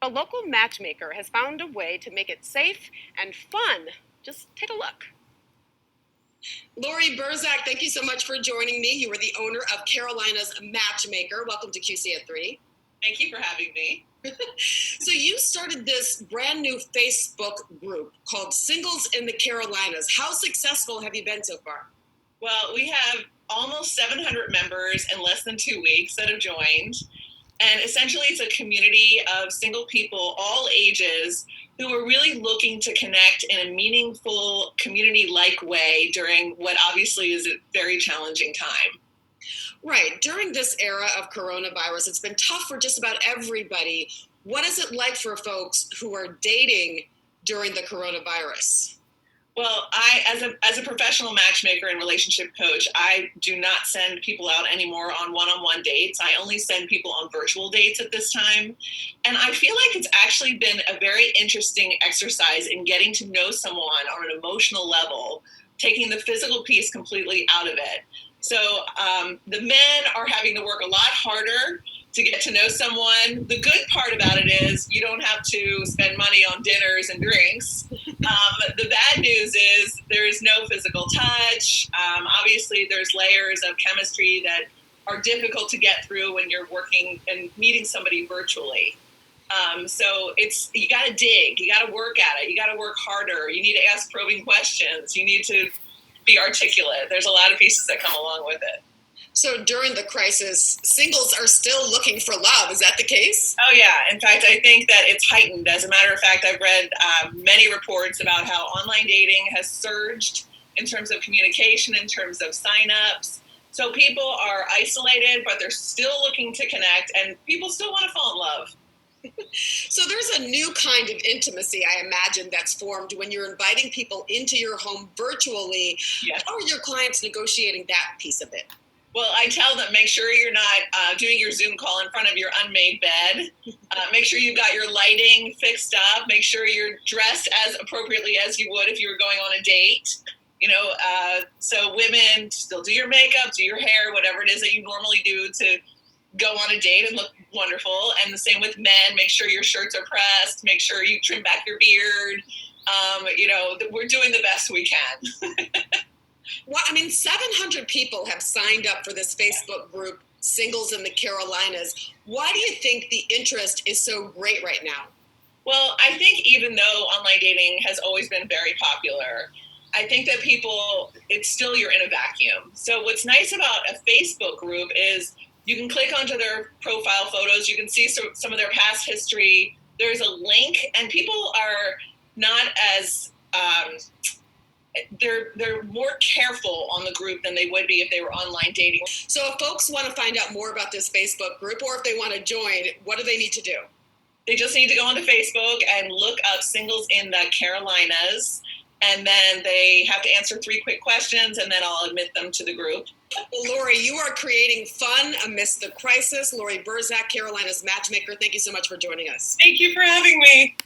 A local matchmaker has found a way to make it safe and fun. Just take a look. Lori Burzak, thank you so much for joining me. You are the owner of Carolina's Matchmaker. Welcome to QC at 3. Thank you for having me. So you started this brand new Facebook group called Singles in the Carolinas. How successful have you been so far? Well, we have almost 700 members in less than 2 weeks that have joined. And essentially, it's a community of single people, all ages, who are really looking to connect in a meaningful, community-like way during what obviously is a very challenging time. Right. During this era of coronavirus, it's been tough for just about everybody. What is it like for folks who are dating during the coronavirus? Well, as a professional matchmaker and relationship coach, I do not send people out anymore on one-on-one dates. I only send people on virtual dates at this time. And I feel like it's actually been a very interesting exercise in getting to know someone on an emotional level, taking the physical piece completely out of it. So the men are having to work a lot harder to get to know someone. The good part about it is you don't have to spend money on dinners and drinks. The bad news is there is no physical touch. Obviously, there's layers of chemistry that are difficult to get through when you're working and meeting somebody virtually. So you got to dig, you got to work at it, you got to work harder. You need to ask probing questions. You need to be articulate. There's a lot of pieces that come along with it. So during the crisis, singles are still looking for love. Is that the case? Oh, yeah. In fact, I think that it's heightened. As a matter of fact, I've read many reports about how online dating has surged in terms of communication, in terms of signups. So people are isolated, but they're still looking to connect, and people still want to fall in love. So there's a new kind of intimacy, I imagine, that's formed when you're inviting people into your home virtually. Yes. How are your clients negotiating that piece of it? Well, I tell them, make sure you're not doing your Zoom call in front of your unmade bed. Make sure you've got your lighting fixed up. Make sure you're dressed as appropriately as you would if you were going on a date. So women, still do your makeup, do your hair, whatever it is that you normally do to go on a date and look wonderful. And the same with men. Make sure your shirts are pressed. Make sure you trim back your beard. We're doing the best we can. Well, 700 people have signed up for this Facebook group, Singles in the Carolinas. Why do you think the interest is so great right now? Well, I think even though online dating has always been very popular, I think that it's still, you're in a vacuum. So what's nice about a Facebook group is you can click onto their profile photos. You can see some of their past history. There's a link, and people are not as they're more careful on the group than they would be if they were online dating. So if folks want to find out more about this Facebook group, or if they want to join, what do they need to do? They just need to go onto Facebook and look up Singles in the Carolinas, and then they have to answer 3 quick questions, and then I'll admit them to the group. Well, Lori, you are creating fun amidst the crisis. Lori Burzak, Carolina's Matchmaker, thank you so much for joining us. Thank you for having me.